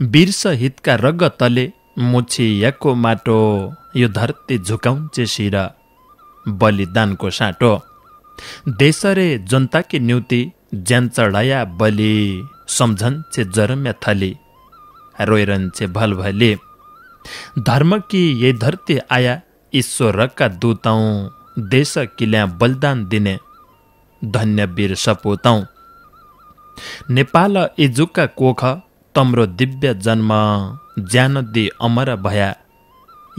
वीर सहितका रगतले मुछिएको माटो यो धरती झुकाउँछ शिर बलिदानको साँटो देशरे जनताकी न्युति ज्यान चढाया बलि सम्झन्छे जरम्या थली रोइरहन्छे भलभली धर्म की ये धरती आया ईश्वरका दूतौं देश किल्या बलिदान दिने धन्य वीर सपूतौं नेपाल इजुका कोख तम्रो दिव्य जन्म ज्यान दि अमर भया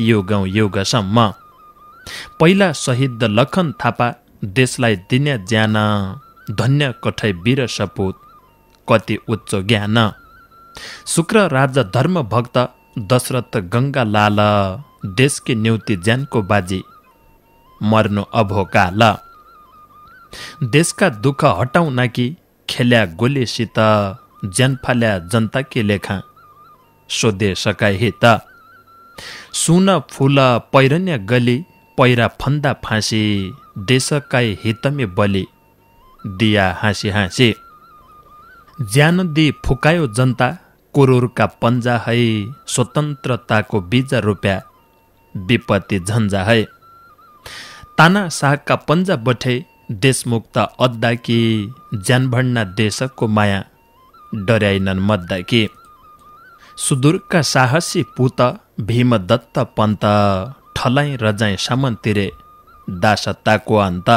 युगौं युगसम्म पहिला शहीद लखन थापा देशलाई दिने ज्यान धन्य कठै वीर सपूत कति उच्च ज्ञान शुक्र राजा धर्म भक्त दशरथ गंगा लाल देशकी न्युति ज्यानको बाजी मर्नु अभोकाल देशका दुःख हटाउन कि खेल्या गोलीसित ज्यान फाल्या जनताकी लेखा सोधे सकाई हित सुन फूल पैरन्य गली पैरा फन्दा फाँसी देशकाई हितमे बलि दिया हाँसी हाँसी ज्यान दि फुकायो जनता कुरूरका पन्जा है स्वतन्त्रताको बीज रोप्या विपत्ति झन्झा है ताना शाहका पन्जा बठे देशमुक्त अद्दाकी ज्यान भड्ना देशको माया डर्याइनन् मद्दाकी सुदूरका साहसी पूत भीमदत्त पन्त ठलाइ रजाइ सामन्तिरे दासताको अन्त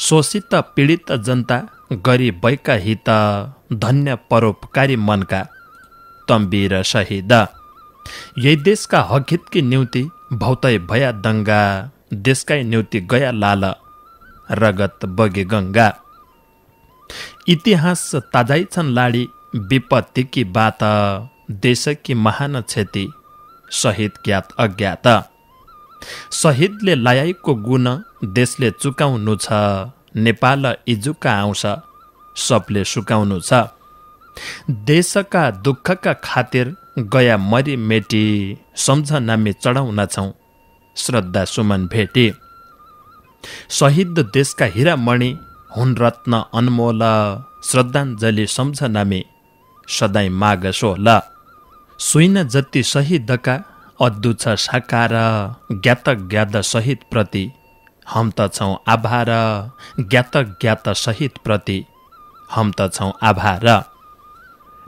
शोषित पीडित जनता गरीब बैका हित धन्य परोपकारी मनका तम्बीर शहीद यही देशका हकहितकी न्युति भौतै भया दङ्गा देशकै न्युति गया लाल रगत बगे गङ्गा इतिहास ताजाइ छन् लाडी विपत्तिकी बात देशकी महान क्षति शहीद ज्ञात अज्ञात शहीदले लाएको गुण देशले चुकाउनु छ नेपाल इजुका आउँछ सबले सुकाउनु छ देशका दुःखका खातिर गया मरी मेटी सम्झनामे चढाउन छौं श्रद्धा सुमन भेटी शहीद देशका हिरामणि हुन रत्न अनमोल श्रद्धाञ्जली सम्झनामे सदाई माग सोल सुइन जति शहीदका अद्दु छ साकार ज्ञात ज्ञात शहीद प्रति हम त छौं आभार ज्ञात ज्ञात शहीद प्रति हम त छौं आभार।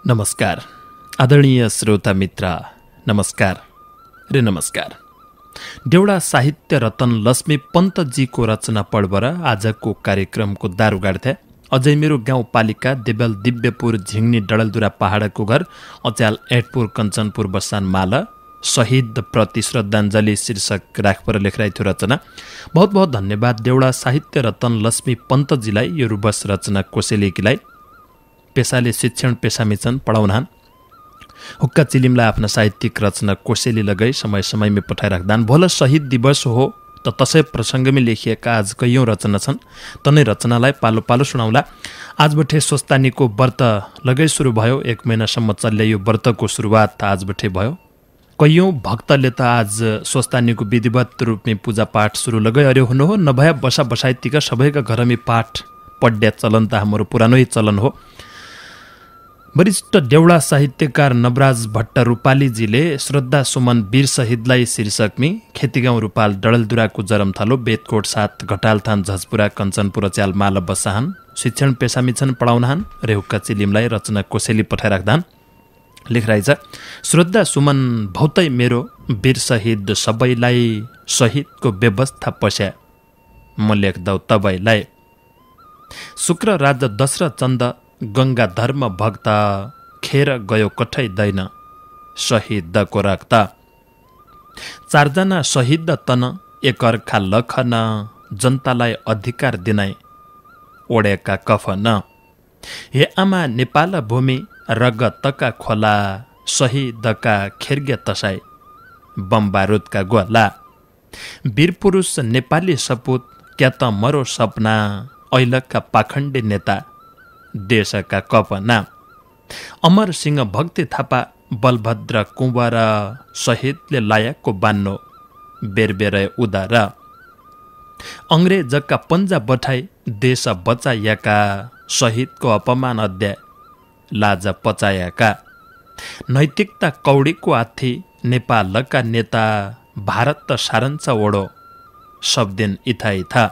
नमस्कार आदरणीय श्रोता मित्र, नमस्कार रे नमस्कार। देउडा साहित्य रतन लक्ष्मी पन्तजीको रचना पढ्बर आजको कार्यक्रमको दारू गाड्थे। अझै मेरो गाउँपालिका देवल दिव्यपुर झिङ्नी डडलदुरा पहाडको घर अच्याल एटपुर कञ्चनपुर बसान माला शहीद प्रति श्रद्धाञ्जली शीर्षक राखपर लेखराइ थियो रचना। बहुत बहुत धन्यवाद देउडा साहित्य रतन लक्ष्मी पन्तजीलाई यो रुबस रचना कोसेलीकीलाई। पेसाले शिक्षण पेसामी छन्, पढाउनान्। हुक्का चिलिमलाई आफ्ना साहित्यिक रचना कोसेली लगाई समय समयमा पठाइराख्दान। भोल शहीद दिवस हो त तसै प्रसङ्गमै लेखिएका आज कैयौँ रचना छन्। तनै रचनालाई पालो पालो सुनाउला। आजबठे स्वस्तानीको व्रत लगै सुरु भयो। 1 महिनासम्म चल्ने यो व्रतको सुरुवात आजबठे भयो। कैयौँ भक्तले त आज स्वस्तानीको विधिवत रूपमै पूजापाठ सुरु लगै अर्यो हुनु हो। नभए बसा बसाइतिका सबैका घरमै पाठ पढ्या चलन त हाम्रो पुरानै चलन हो। वरिष्ठ देउडा साहित्यकार नवराज भट्ट रूपालीजीले श्रद्धा सुमन वीर शहीदलाई शीर्षकमी खेतीगाउँ रूपाल डडलदुराको जरमथलो बेतकोट 7 घटालथान झजपुरा कञ्चनपुर च्याल माल बसाहान शिक्षण पेसामी छन्, पढाउनाहान। रेहुक्का चिलिमलाई रचना कोसेली पठाइराख्दान। लेखराइ छ श्रद्धा सुमन भौतै मेरो वीर शहीद सबैलाई शहीदको व्यवस्था पस्या म लेख्दौ तबैलाई। शुक्र राजा दशरथ चन्द गंगा धर्म भक्त खेर गयो कठै दैन शहीदको रक्त। 4 जना शहीद तन एकअर्का लखन जनतालाई अधिकार दिनाइ ओडेका कफन। हे आमा नेपाल भूमि रगतका खोला शहीदका खेर्गे तसाई बमबारुदका गोला। वीर पुरुष नेपाली सपूत क्या त मरो सपना ऐलका पाखण्डी नेता देशका कपना। अमर सिंह भक्ति थापा बलभद्र कुँवर शहीदले लायकको बान्नो बेरबेरै उदार। अंग्रेजका पन्जा बठाई देश बचाइएका शहीदको अपमान अध्याय लाज पचाएका। नैतिकता कौडीको आथी नेपालका नेता भारत त सारन्छ ओडो सब दिन इथा इथा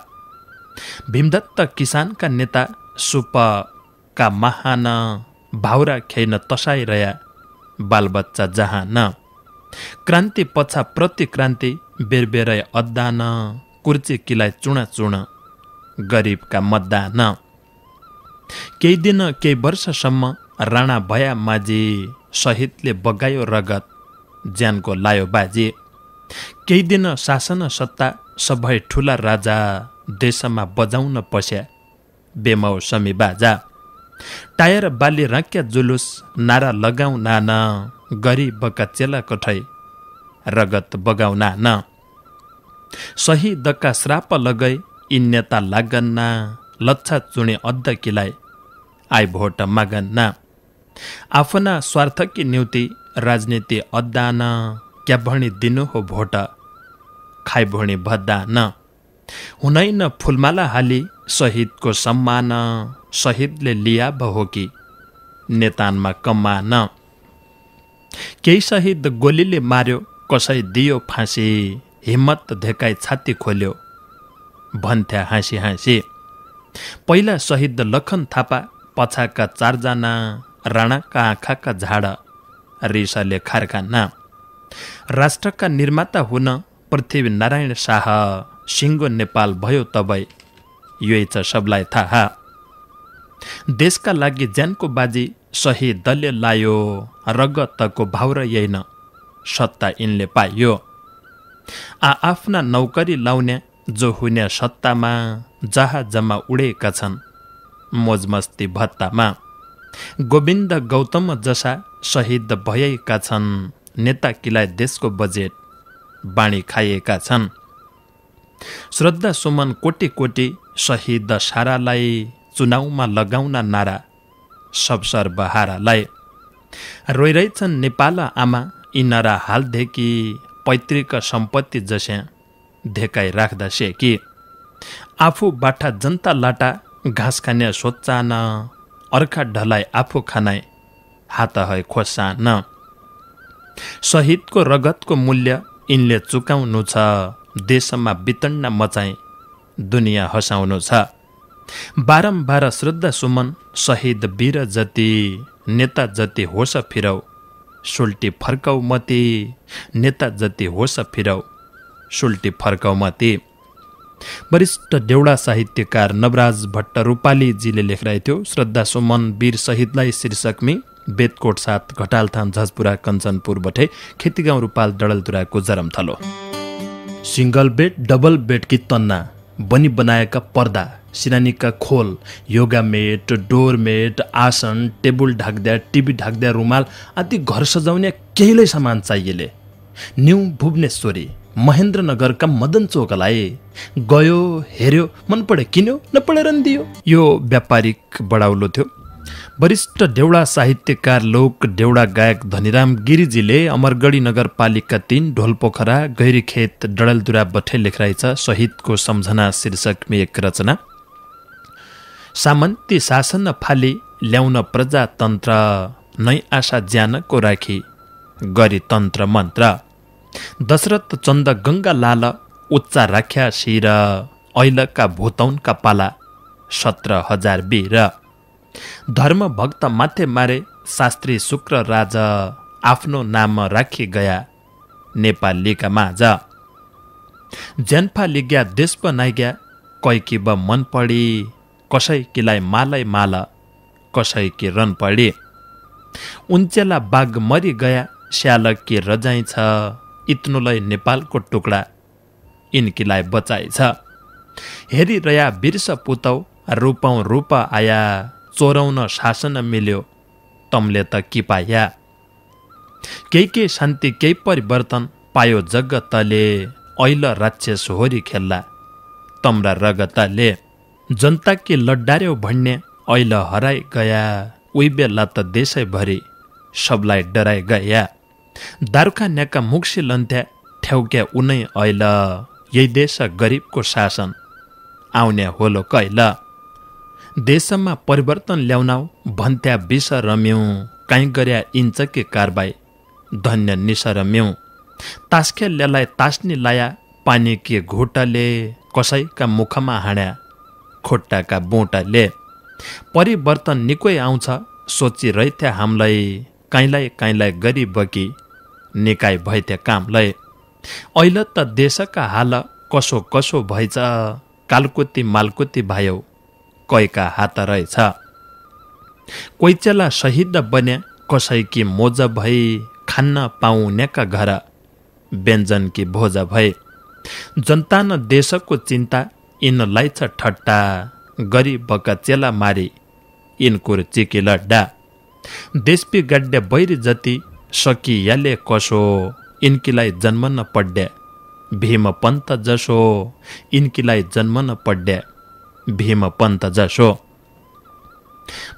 भीमदत्त किसानका नेता सुपका महान भाउरा खेइन तसाइरया बालबच्चा जहान क्रान्ति पछा प्रतिक्रान्ति बेरबेरै अद्दान कुर्ची किलाई चुणा चुण गरिबका मतदान केही दिन केही वर्षसम्म राणा भया माझी शहीदले बगायो रगत ज्यानको लायो बाजी केही दिन शासन सत्ता सबै ठुला राजा देशमा बजाउन पस्या बेमौसमी बाजा टायर बाली राख्या जुलुस नारा लगाउ नान गरिबका चेला कठै रगत बगाउना न शहीदका श्राप लगै यी नेता लागन्ना लच्छा चुणे अद्ध किलाई आइ भोट मागन्ना आफ्ना स्वार्थकी निम्ति राजनीति अद्दान क्या भणी दिनु हो भोट खाइ भणी भद्दान हुनैन फुलमाला हाली शहीदको सम्मान शहीदले लिया हो कि नेतानमा कमान केही शहीद गोलीले मार्यो कसै दियो फाँसी हिम्मत धेकाई छाती खोल्यो भन्थ्या हाँसी हाँसी पहिला शहीद लखन थापा पछाका 4 जना राणाका आँखाका झाड रिसले खारखाना राष्ट्रका निर्माता हुन पृथ्वी नारायण शाह सिङ्गो नेपाल भयो तबै यही छ सबलाई थाहा देशका लागि ज्यानको बाजी शहीदले लायो रगतको भाउर यैन सत्ता यिनले पाइयो आफ्ना नौकरी लाउने जो हुने सत्तामा जहाजमा उडेका छन् मोजमस्ती भत्तामा गोविन्द गौतम जसा शहीद भएका छन् नेता किलाई देशको बजेट बाणी खाइएका छन् श्रद्धा सुमन कोटी कोटी शहीद सारालाई चुनावमा लगाउन नारा सब सर्वहारालाई रोइरहेछन् नेपाल आमा यिनरा हालदेखि पैतृक सम्पत्ति जस्या धेकाइ राख्दा सेकी आफू बाठा जनता लाटा घाँस खाने सोच्चान अर्का ढलाई आफू खानाइ हात है खोसान शहीदको रगतको मूल्य यिनले चुकाउनु छ देशमा वितण्ड मचाइ दुनियाँ हँसाउनु छ बारम्बार श्रद्धा सुमन शहीद वीर जति नेता जति होस फिरौ सुल्टी फर्काउ मती नेता जति होस फिरौ सुल्टी फर्काउ मती वरिष्ठ देउडा साहित्यकार नवराज भट्ट रूपालीजीले लेखिरहेको थियो श्रद्धा सुमन वीर शहीदलाई शीर्षकमी बेदकोट 7 घटालथान झजपुरा कञ्चनपुर बठे खेतीगाउँ रूपाल डडलतुराको जरमथलो सिंगल बेड डबल बेड की तन्ना बनी बनाएका पर्दा सिरानीका खोल योगा मेट डोर मेट आसन टेबुल ढाक्दा टिभी ढाक्दा रुमाल आदि घर सजाउने केहीलाई सामान चाहिएले न्यू भुवनेश्वरी महेन्द्रनगरका मदन चोकलाई गयो हेर्यो मन पढे किन्यो नपढेर दियो यो व्यापारिक बढाउलो थियो वरिष्ठ देउडा साहित्यकार लोक देउडा गायक धनीराम गिरिजीले अमरगढी नगरपालिका 3 ढोलपोखरा गैरीखेत डडलदुरा बठे लेखिरहेछ शहीदको सम्झना शीर्षकमा एक रचना सामन्ती शासन फाली ल्याउन प्रजातन्त्र नै आशा ज्यानको राखी गरी तन्त्र मन्त्र दशरथ चन्द गङ्गा लाल उच्चा राख्या शिर ऐलका भूतौनका पाला 17,000 वीर धर्म भक्त माथे मारे शास्त्री शुक्र राजा आफ्नो नाम राखी गया नेपालीका माझ ज्यानफा लिग्या देश बनाइग्या कैकी ब मन पडी कसैकीलाई मालै माल कसैकी रन पडी उन्चेला बाघ मरि गया श्यालकी रजाइ छ इत्नुलाई नेपालको टुक्रा यिनकीलाई बचाइ छ हेरिरया बिर्स पुतौ रूपौं रूप आया चोराउन शासन मिल्यो तमले त कि पाया केही शान्ति केही परिवर्तन पायो जगतले ऐल राक्षस होरी खेल्ला तम्रा रगतले जनता के लड्डार्यो भन्ने ऐल हराइ गया उही बेला त देशैभरि सबलाई डराइ गया दारुखान्याका मुक्सी लन्थ्या ठ्याउक्या उनै ऐल यही देश गरिबको शासन आउने होलो कैल देशमा परिवर्तन ल्याउनाउ भन्थ्या विष रम्यौ काहीँ गर्या इन्चके कारबाई धन्य निसर म्यौ तासखेललाई तास्नी लाया पानी के घोटाले कसैका मुखमा हाण्या खुट्टाका बोटाले परिवर्तन निकै आउँछ सोचिरहेथ्या हामीलाई काहीँलाई गरी बकी निकाय भइथ्या कामलाई अहिले त देशका हाल कसो कसो भएछ कालकुती मालकुती भायौ कैका हात रहेछ कोही चेला शहीद बन्या कसैकी मोज भई खान्न पाउनेका घर व्यञ्जन की भोज भए जनता न देशको चिन्ता यिनलाई छ ठट्टा गरिबका चेला मारी यिनकुर चिकी लड्डा देश बिगाड्या बैरी जति सकियाले कसो यिनकीलाई जन्म न पड्या भीम पन्त जसो यिनकीलाई जन्म न पड्या भीम पन्त जसो।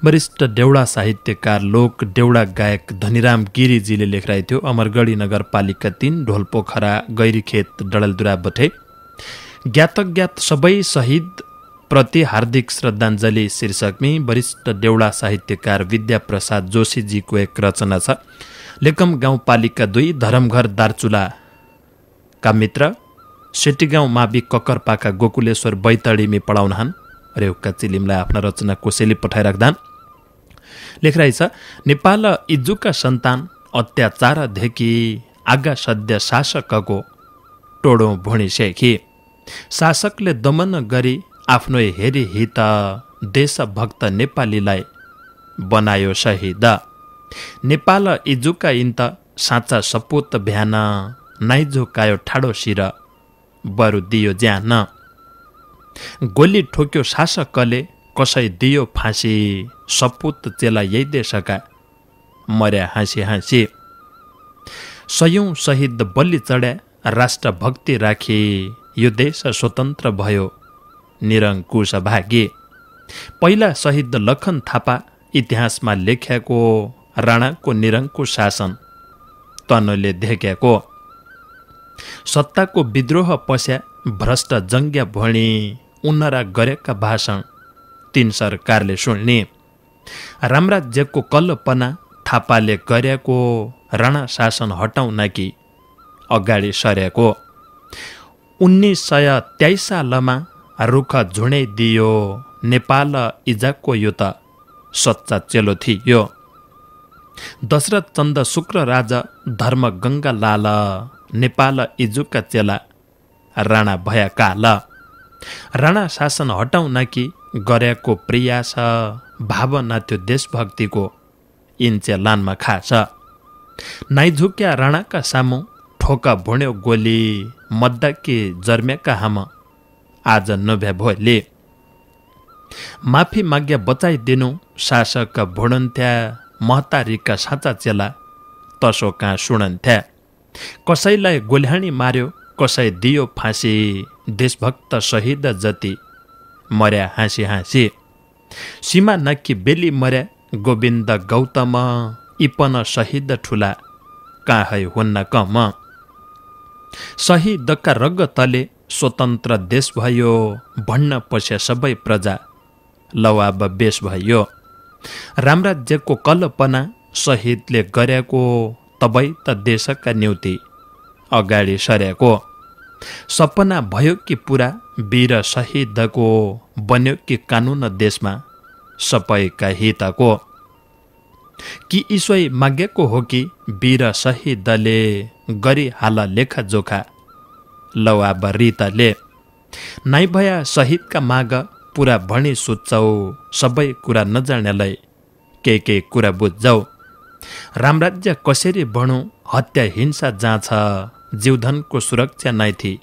वरिष्ठ देउडा साहित्यकार लोक देउडा गायक धनीराम गिरीजीले लेखिरहेको थियो अमरगढी नगरपालिका 3 ढोलपोखरा गैरीखेत डडलदुरा बठे ज्ञात सबै शहीद प्रति हार्दिक श्रद्धाञ्जली शीर्षकमी वरिष्ठ देउडा साहित्यकार विद्याप्रसाद जोशीजीको एक रचना छ। लेकम गाउँपालिका 2 धरमघर दार्चुला का मित्र सेटीगाउँ मावि ककरपाका गोकुलेश्वर बैतडीमी पढाउनहान रेउका चिलिमलाई आफ्ना रचना कोसेली पठाइराख्दान लेखिरहेछ नेपाल इज्जुका सन्तान अत्याचारदेखि आगा सद्य शासकको टोडो भुँडिसेखी शासकले दमन गरी आफ्नो हेरी हित देशभक्त नेपालीलाई बनायो शहीद नेपाल इजुका इन्त साँचा सपुत भ्यान नाइझुकायो ठाडो शिर बरु दियो ज्यान गोली ठोक्यो शासकले कसै दियो फाँसी सपुत चेला यही देशका मर्या हाँसी हाँसी सयौं शहीद बलि चढ्या राष्ट्रभक्ति राखी यो देश स्वतन्त्र भयो निरङ्कुश भागी पहिला शहीद लखन थापा इतिहासमा लेख्याको राणाको निरङ्कुश शासन तनले देख्याको सत्ताको विद्रोह पस्या भ्रष्ट जङ्ग्या भणी उन्नरा गरेका भाषण तीन सरकारले सुन्ने रामराज्यको कल्पना थापाले गरेको राणा शासन हटाउन कि अगाडि सरेको 1923 सालमा रुख झुडाइदियो नेपाल इजाको यो त सच्चा चेलो थियो दशरथ चन्द शुक्र राजा धर्म गङ्गा लाल नेपाल इजुका चेला राणा भया काल राणा शासन हटाउन कि गरेको प्रयास भावना त्यो देशभक्तिको इन्चे लानमा खाछ नाइझुक्या राणाका सामु ठोका भुण्यो गोली मद्दाकी जर्मेका हाम आज नभ्या भोलि माफी माग्या बचाइदिनु शासक भुणन्थ्या महतारीका साँचा चेला तसो कहाँ सुणन्थ्या कसैलाई गोल्यानी मार्यो कसै दियो फाँसी देशभक्त शहीद जति मर्या हाँसी हाँसी सीमा नक्की बेली मर्या गोविन्द गौतम इपन शहीद ठुला काहै हुन्न कम शहीदका रगतले स्वतन्त्र देश भयो भन्न पस्या सबै प्रजा लवाब बेस भयो रामराज्यको कल्पना शहीदले गरेको तबै त देशका निम्ति अगाडि सरेको सपना भयो कि पुरा वीर शहीदको बन्यो कि कानुन देशमा सबैका हितको कि ईश्वै मागेको हो कि वीर शहीदले गरी हाल लेखा जोखा लवाब रीतले नाइ भया शहीदका माग पुरा भणी सुत्छौ सबै कुरा नजान्यालाई के कुरा बुझ्छौ रामराज्य कसरी भणौँ हत्या हिंसा जहाँ छ जीवधनको सुरक्षा नै थी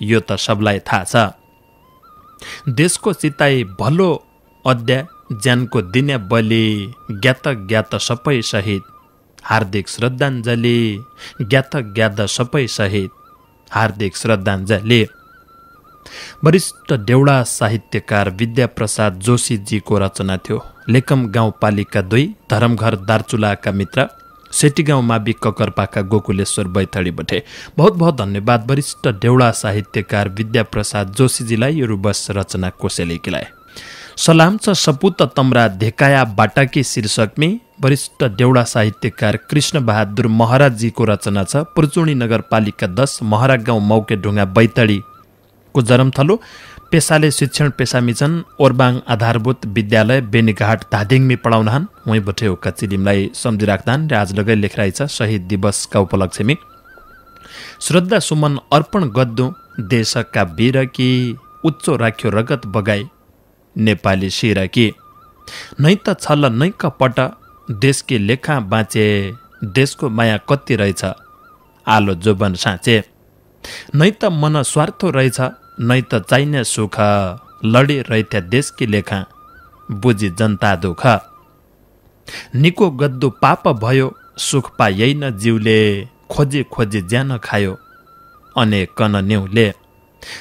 यो त सबलाई थाहा छ देशको चिताई भलो अद्या ज्यानको दिने बलि ज्ञात सबै शहीद हार्दिक श्रद्धाञ्जली ज्ञात सबै शहीद हार्दिक श्रद्धाञ्जली। वरिष्ठ देउडा साहित्यकार विद्याप्रसाद जोशीजीको रचना थियो। लेकम गाउँपालिका 2 धरमघर दार्चुलाका मित्र सेटीगाउँ मावि ककरपाका गोकुलेश्वर बैतडीबटे बहुत बहुत धन्यवाद वरिष्ठ देउडा साहित्यकार विद्याप्रसाद जोशीजीलाई यो रुबस रचना कोसेलीकीलाई। सलाम छ सपुत तमरा धेकाया बाटाकी शीर्षकमी वरिष्ठ देउडा साहित्यकार कृष्ण बहादुर महराजजीको रचना छ। पुर्चुणी नगरपालिका 10 महरा गाउँ मौके ढुङ्गा बैतडीको जन्मथलो। पेसाले शिक्षण पेसामी छन्। ओरबाङ आधारभूत विद्यालय बेनीघाट धादिङमी पढाउनहान। वहीँ बठे होका चिलिमलाई सम्झिराख्दान र आज लगै लेखराइ छ शहीद दिवसका उपलक्ष्यमी। श्रद्धा सुमन अर्पण गद्दु देशका वीरकी उच्चो राख्यो रगत बगाई नेपाली शिरकी। नै त छल नै कपट देशकी लेखा बाँचे देशको माया कति रहेछ आलो जोबन साँचे। नै त मन स्वार्थ रहेछ नै त चाहिने सुख लडिरहेथ्या देशकी लेखा बुझी जनता दुख। निको गद्दु पाप भयो सुख पायै न जीवले खोजी खोजी ज्यान खायो अनेक कन न्युले।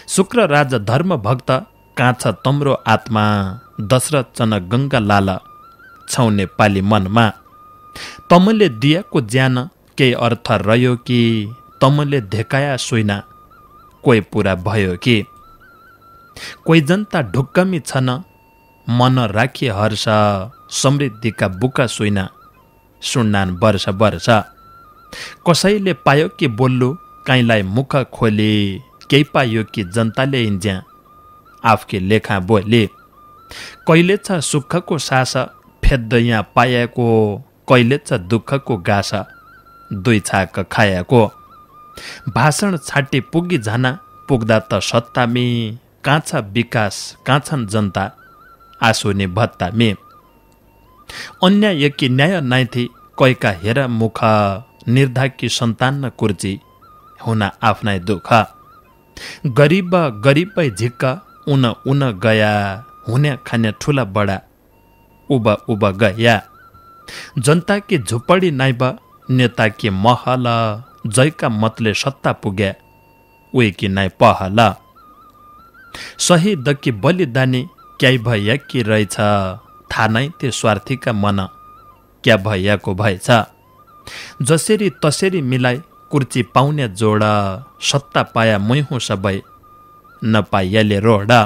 शुक्र राजा धर्म भक्त काछ तम्रो आत्मा दशरथ चन गङ्गा लाल छौने पाली मनमा। तमले दिएको ज्यान केही अर्थ रह्यो कि तमले धेकाया सुइना कोही पुरा भयो कि। कोही जनता ढुक्कमी छन् मन राखी हर्ष समृद्धिका बुका सुइना सुन्नान वर्ष वर्ष। कसैले पायो कि बोल्लु काहीँलाई मुख खोली केही पायो कि जनताले इन्ज्या आफ्की लेखा बोली। कहिले छ सुखको सास फेद्द यहाँ पाएको कहिले छ दुःखको गास दुई छाक खाएको। भाषण छाटी पुगी झाना पुग्दा त सत्तामी काँछा विकास काँछन् जनता आसुनी भत्तामी। अन्याय कि न्याय नाइथी कैका हेर मुख निर्धाकी सन्तान न कुर्ची हुना आफ्नै दुःख। गरिब गरिबै झिक्क उन उन गया हुने खाने ठुला बडा उब उब गया। जनता की झुपडी नाइब नेता की महल जयका मतले सत्ता पुग्या उही कि नाइ पहल। शहीद कि बलिदानी क्याइ भैया कि रहेछ थाहा नै त्यो स्वार्थीका मन क्या भैयाको भएछ। जसरी तसरी मिलाई कुर्ची पाउने जोडा सत्ता पाया मै हुँ सबै नपाइयाले रोडा।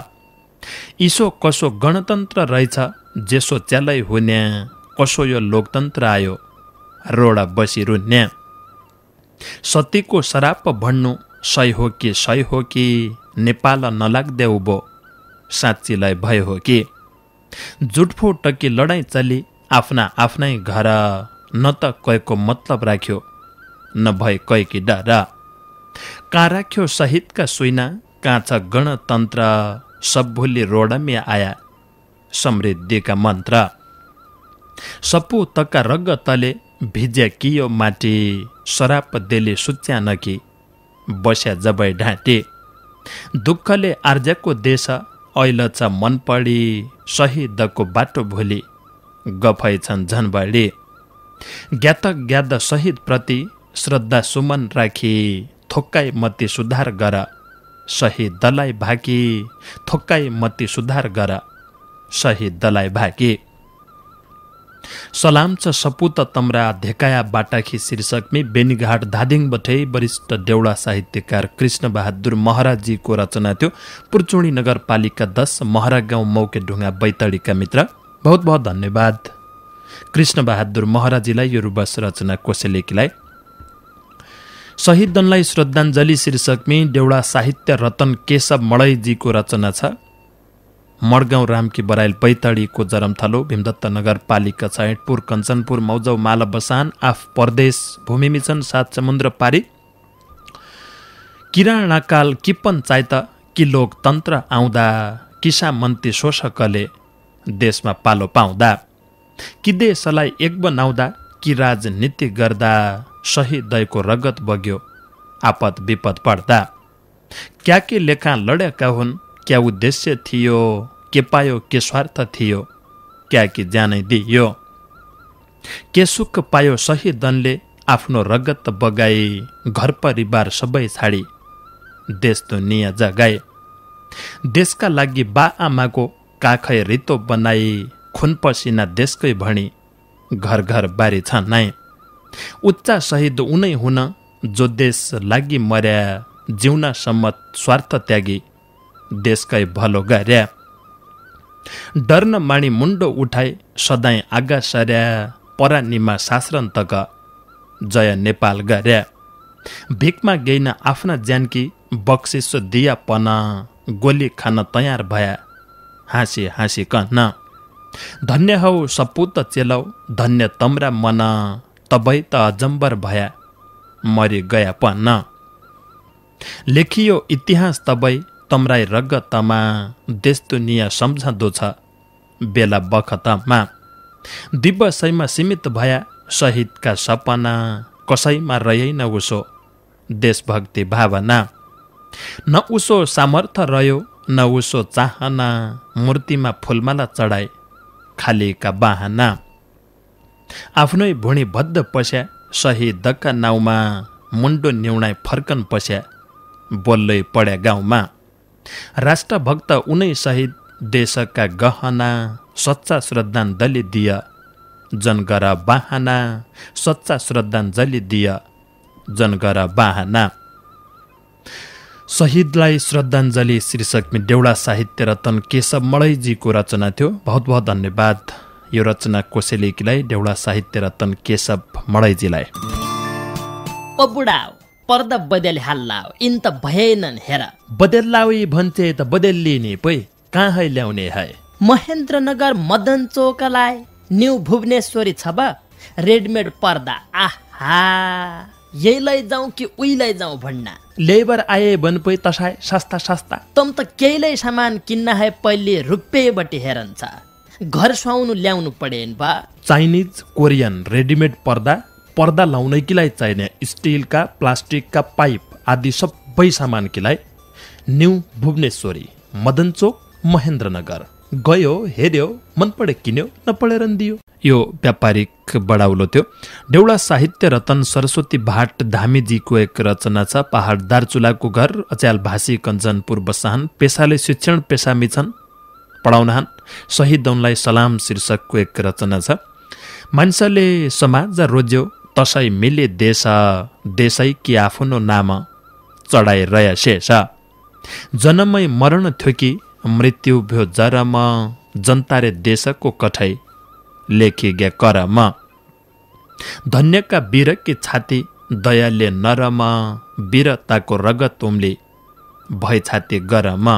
इसो कसो गणतन्त्र रहेछ जेसो च्यालै हुने कसो यो लोकतन्त्र आयो रोडा बसी रुन्ने। सतीको शराप भन्नु सही हो कि नेपाल नलाग्दे उभो साँच्चीलाई भयो हो कि। जुटफुट कि लडाईँ चली आफ्ना आफ्नै घर न त कैको मतलब राख्यो न भए कैकी डर। कहाँ राख्यो शहीदका सुइना काँच गणतन्त्र सब भुली रोडमी आया समृद्धिका मन्त्र। सपु तका रग तले भिज्या कियो माटी शराप देले सुच्या नकी बस्या जबै ढाँटी। दुःखले आर्जको देश ऐल छ मन पडी शहीदको बाटो भोलि गफै छन् झनबडी। ज्ञात ज्ञात शहीद प्रति श्रद्धा सुमन राखी थोक्काई मती सुधार गर शहीद दलाई भाकी थोक्काई मती सुधार गर शहीद दलाई भाकी। सलाम छ सपुत तमरा धेकाया बाटाखी शीर्षकमी बेनीघाट धादिङ बठै वरिष्ठ देउडा साहित्यकार कृष्ण बहादुर महराजजीको रचना थियो। पुर्चुणी नगरपालिका 10 महरा गाउँ मौके ढुङ्गा बैतडीका मित्र बहुत बहुत धन्यवाद कृष्ण बहादुर महराजीलाई यो रुबस रचना कोसेलेकीलाई। शहीदनलाई श्रद्धाञ्जली शीर्षकमी देउडा साहित्य रतन केशव मडैजीको रचना छ। मडगाउँ रामकी बराइल बैतडीको जरमथलो भीमदत्त नगरपालिका ६ कञ्चनपुर मौजौ माला बसान आफ परदेश भूमिमी छन् ७ समुद्र पारी। किराणाकाल कि पञ्चायत कि लोकतन्त्र आउँदा किसा मन्त्री शोषकले देशमा पालो पाउँदा कि देशलाई एक बनाउँदा कि राजनीति गर्दा शहीदको रगत बग्यो आपत विपद पर्दा। क्या के लेखा लडेका हुन् क्या उद्देश्य थियो के पायो के स्वार्थ थियो क्या कि जानै दियो। के सुख पायो शहीदनले आफ्नो रगत बगाई घर परिवार सबै छाडी देश दुनियाँ जगाए। देशका लागि बा आमाको काखै रितो बनाई खुन पसिना देशकै भणी घर घर बारी छन्। उच्च शहीद उनै हुन जो देश लागि मर्या जिउनासम्म स्वार्थ त्यागी देशकै भलो गर्या। डर्न माणी मुन्डो उठाए सदाई आगा सर्या परानीमा सासरन तक जय नेपाल गर्या भिकमा गइन आफ्ना ज्यानकी बक्सिसो दिया पना गोली खान तयार भया हाँसी हाँसी कन्न धन्य हौ सपुत चेलौ धन्य तम्रा मन तबै त अजम्बर भया मरि गया पन्न लेखियो इतिहास तबै तम्राई रगतमा देश दुनिया सम्झँदो छ बेला बखतमा दिवसैमा सीमित भया शहीदका सपना कसैमा रहेन उसो देशभक्ति भावना न उसो सामर्थ्य रह्यो न उसो चाहना मूर्तिमा फुलमाला चढाए खालीका बाहना आफ्नै भुँडी बद्ध पस्या शहीदका नाउँमा मुन्डो न्युणाई फर्कन पस्या बोल्लै पड्या गाउँमा राष्ट्रभक्त उनै शहीद देशका गहना सच्चा श्रद्धाञ्जली दिय जनगर बाहना सच्चा श्रद्धाञ्जली दिय जनगर बाहना शहीदलाई श्रद्धाञ्जली शीर्षकमा देउडा साहित्य रत्न केशव मडैजीको रचना थियो। बहुत बहुत धन्यवाद यो रचना कोसेलेकीलाई देउडा साहित्य रत्न केशव मडैजीलाई। ओ बुढा पर्दा बदल हाल्लाओ इन त भएनन् हेर बदल्लाउई भन्छे त बदलिने पै कहाँ ल्याउने है महेन्द्रनगर मदन चोकलाई न्यू भुवनेश्वरी छ बा रेडमेड पर्दा आहा यही लैजाउँ कि उही लैजाउँ भन्ना लेबर आए बन पै तसाय सस्ता सस्ता तम त केहीलाई सामान किन्न है पहिले रुपैयाँबटी हेरन्छ घर सुहाउनु ल्याउनु पडेन बा चाइनिज कोरियन रेडिमेड पर्दा लाउनैकीलाई चाहिने स्टिलका प्लास्टिकका पाइप आदि सबै सामान किलाई न्यू भुवनेश्वरी मदन चोक महेन्द्रनगर गयो हेर्यो मन पढे किन्यो नपढेर दियो। यो व्यापारिक बडाउलो थियो। देउडा साहित्य रतन सरस्वती भाट धामीजीको एक रचना छ पहाड दार्चुलाको घर अच्याल भाषी कञ्चनपुर बसाहन पेसाले शिक्षण पेसामी छन् पढाउनहान शहीदौनलाई सलाम शीर्षकको एक रचना छ। मान्छेले समाज रोज्यो तसै मिले देश देशै कि आफ्नो नाम चढाइ रह्या शेष जन्मै मरण थियो कि मृत्यु भ्यो जरम जनतारे देशको कठै लेखी गे करम धन्यका वीरकी छाती दयाले नरम वीरताको रगत उम्ली भय छाती गरम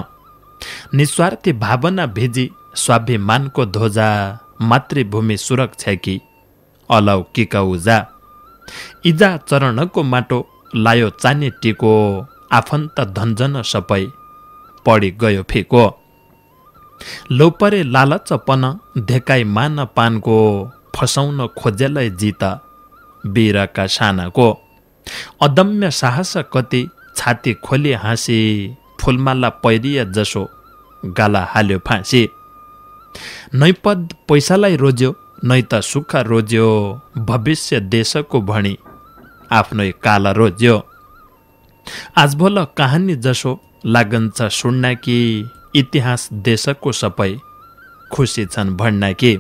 निस्वार्थी भावना भेजी स्वाभिमानको ध्वजा मातृभूमि सुरक्षा कि अलौकिक उजा इजा चरणको माटो लायो चाने टिको आफन्त धन्जन सबै पढी गयो फेको लोपरे लालचपन धेकाई मान पानको फसाउन खोजेलाई जित वीरका सानाको अदम्य साहस कति छाती खोली हाँसी फुलमाला पैरिया जसो गाला हाल्यो फाँसी नै पद पैसालाई रोज्यो नै त सुख रोज्यो भविष्य देशको भणी आफ्नै काला रोज्यो आजभोल कहानी जसो लागन्छ सुन्न कि इतिहास देशको सबै खुसी छन् भन्न कि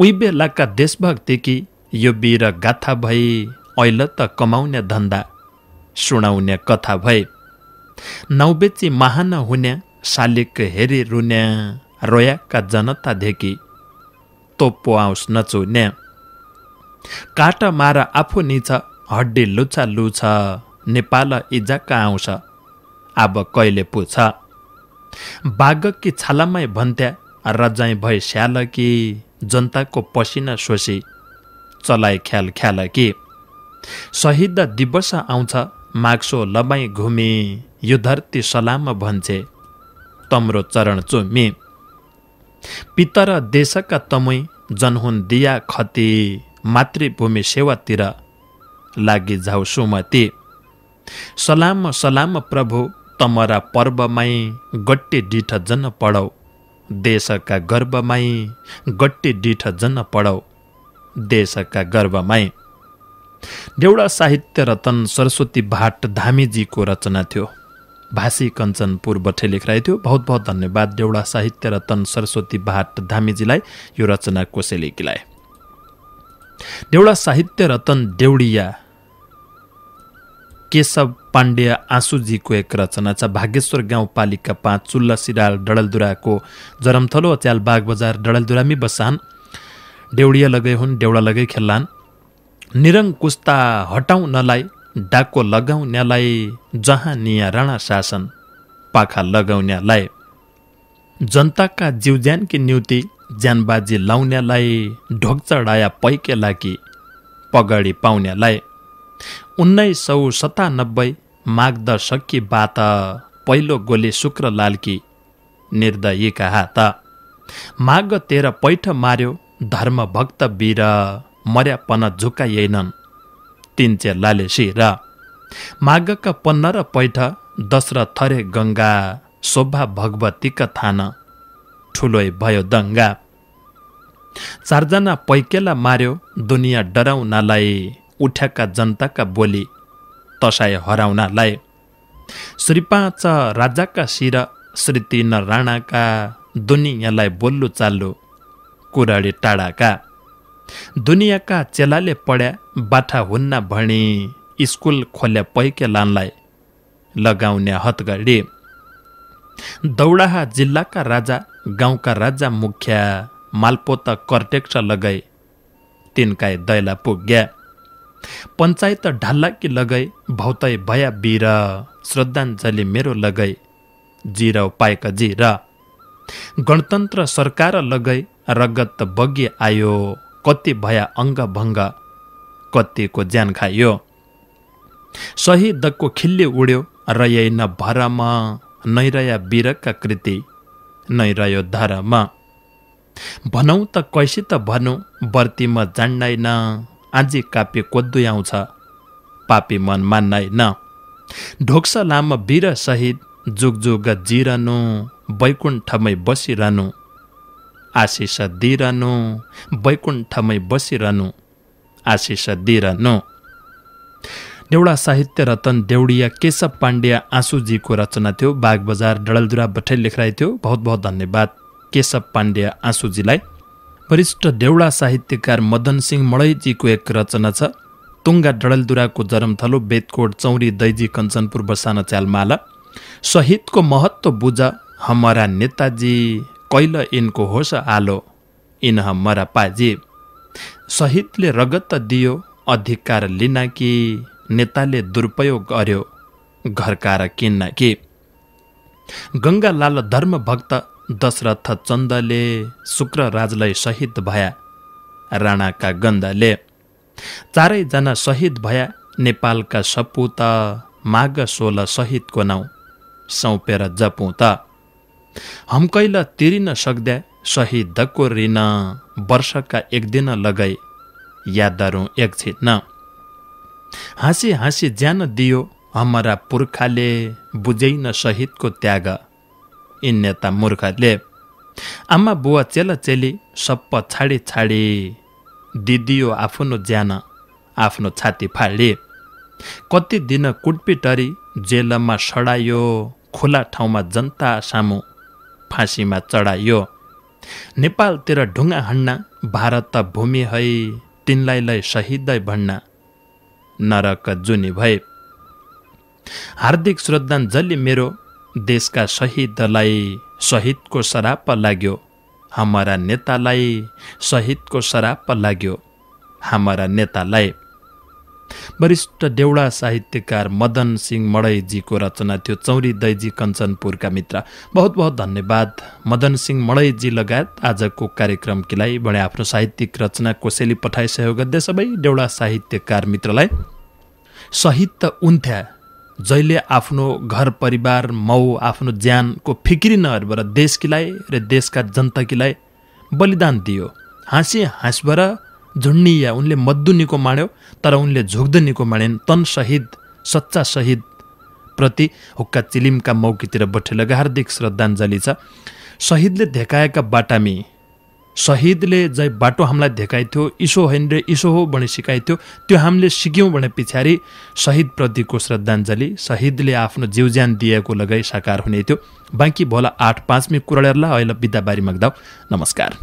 उही बेलाका देशभक्ति कि यो वीर गाथा भई ऐल त कमाउने धन्दा सुनाउने कथा भई नौबेची महान हुने शालिक हेरी रुने रोयाका जनता धेकी तोपो आउँस नचुने काटा मार आफू निछ हड्डी लुछा लुछ नेपाल इजाका आउँछ अब कहिले पुछ बाघकी छालामै भन्थ्या रजाई भई स्याल कि जनताको पसिना सोसी चलाइ ख्याल ख्याल कि शहीद दिवस आउँछ माग्सो लबाई घुमी यो धरती सलाम भन्छे तम्रो चरण चुमी पितर देशका तमै जनहुन दिया खती मातृभूमि सेवातिर लागि जाऊ सुमति सलाम सलाम प्रभु तमरा पर्वमै गट्टी डिठ जन पढौ देशका गर्वमै गट्टी डिठ जन पढौ देशका गर्वमै। देउडा साहित्य रतन सरस्वती भाट धामीजीको रचना थियो। भाषी कञ्चनपुर बठे लेखिरहेको थियो। बहुत बहुत धन्यवाद देउडा साहित्य रतन सरस्वती भाट धामीजीलाई यो रचना कोसेलेकीलाई। देउडा साहित्य रतन देउडिया केशव पाण्डे आँसुजीको एक रचना छ। भागेश्वर गाउँपालिका 5 चुल्ला सिराल डडलदुराको जरमथलो च्याल बाग बजार डडलदुरामी बसान डेउडिया लगै हुन् डेउडा लगै खेल्लान्। निरङ कुस्ता हटाउनलाई डाको लगाउनेलाई जहाँ निया राणा शासन पाखा लगाउनेलाई जनताका जीवज्यानकी न्युति ज्यानबाजी लाउनेलाई ढोक चढाया पैके लागि पगडी पाउनेलाई 1997 माघ दशककी बात पहिलो गोली शुक्र लालकी निर्दयीका हात माघ 13 पैठ मार्यो धर्म भक्त वीर मर्यापन झुकाइएनन् तिनचे लाले शिर माघका 15 पैठ दशरथ थरे गंगा शोभा भगवतीका थान ठुलोइ भयो दंगा 4 जना पैकेला मार्यो दुनियाँ डराउनलाई उठ्याका जनताका बोली तसाय हराउनलाई श्री 5 राजाका शिर श्री 3 राणाका दुनियाँलाई बोल्लु चाल्लु कुराडी टाढाका दुनियाँका चेलाले पढ्या बाठा हुन्न भणी स्कुल खोल्या पैकेलानलाई लगाउने हतगडी दौडाहा जिल्लाका राजा गाउँका राजा मुख्या मालपोत कर्टेक्ष लगाई तिनकाई दैला पुग्या पञ्चायत ढाल्लाकी लगाई भौतै भया वीर श्रद्धाञ्जली मेरो लगाई जिराउ पाएका जिर गणतन्त्र सरकार लगाई रगत बगी आयो कति भया अङ्ग भङ्ग कतिको ज्यान खायो शहीदको खिल्ली उड्यो रयै न भरम नैरया वीरका कृति नैरयो धरम भनौ त कैसी त भनौ बर्तीमा जान्दैन आजी कापी कोद्दु आउँछ पापी मन मान्दैन ढोक्स लाम वीर शहीद जुग जुग जिरनु बैकुण्ठमै बसिरहनु आशिष दिरनु बैकुण्ठमै बसिरहनु आशिष दिरनु देउडा साहित्य रतन देउडिया केशव पाण्डे आँसुजीको रचना थियो। बाग बजार डडलदुरा बठै लेखराइ थियो। बहुत बहुत धन्यवाद केशव पाण्डे आँसुजीलाई। वरिष्ठ देउडा साहित्यकार मदन सिंह मडैजीको एक रचना छ तुङ्गा डडलदुराको जरमथलो बेतकोट चौरी दैजी कञ्चनपुर बसाना च्यालमाला शहीदको महत्व बुझ हमारा नेताजी कैल इनको होस आलो इन हमारा पाजी शहीदले रगत दियो अधिकार लिन कि नेताले दुरुपयोग गर्यो घरकार किन्न कि गंगा लाल धर्म भक्त दशरथ चन्दले शुक्र राजलाई शहीद भया राणाका गन्धले 4 जना शहीद भया नेपालका सपूत माघ 16 शहीदको नाउँ सौंपेर जपौँ त हम कैल तिरिन सक्द्या शहीदको ऋण वर्षका एक दिन लगाई यादरौँ एकछिन हाँसी हाँसी ज्यान दियो हमारा पुर्खाले बुझैन शहीदको त्याग यिन नेता मूर्खले आमा बुवा चेला चेली सप्प छाडी छाडी दिदियो आफ्नो ज्यान आफ्नो छाती फाडी कति दिन कुटपिटरी जेलमा सडायो खुला ठाउँमा जनता सामु फाँसीमा चढायो नेपालतिर ढुङ्गा हान्न भारत भूमि है तिनलाई लै शहीदै भन्न नरक जुनी भए हार्दिक श्रद्धाञ्जली मेरो देशका शहीदलाई शहीदको सराप लाग्यो हमारा नेतालाई शहीदको सराप लाग्यो हमारा नेतालाई। वरिष्ठ देउडा साहित्यकार मदन सिंह मडैजीको रचना थियो चौरी दैजी कञ्चनपुरका मित्र। बहुत बहुत धन्यवाद मदन सिंह मडैजी लगायत आजको कार्यक्रमकीलाई बढे आफ्नो साहित्यिक रचना कोसेली पठाइ सहयोग गर्दै सबै देउडा साहित्यकार मित्रलाई। शहीद त उन्थ्या जहिले आफ्नो घर परिवार मौ आफ्नो ज्यानको फिक्री नगरेर देशकीलाई र देशका जनताकीलाई बलिदान दियो। हाँसी हाँसबर झुन्डिया उनले मद्दु निको माड्यो तर उनले झोक्दो निको माडेन। तन शहीद सच्चा शहीद प्रति हुक्का चिलिमका मौकीतिर बठेलगा हार्दिक श्रद्धाञ्जली छ। शहीदले देखाएका बाटामी शहीदले जै बाटो हामीलाई देखाइथ्यो इसो होइन रे इसो हो भने सिकाइथ्यो त्यो हामीले सिक्यौँ भने पछाडि शहीदप्रतिको श्रद्धाञ्जली शहीदले आफ्नो जीवज्यान दिएको लगाई साकार हुने थियो। बाँकी भोला 8-5 मी कुराडरला अहिले बिदाबारी मग्दाउ। नमस्कार।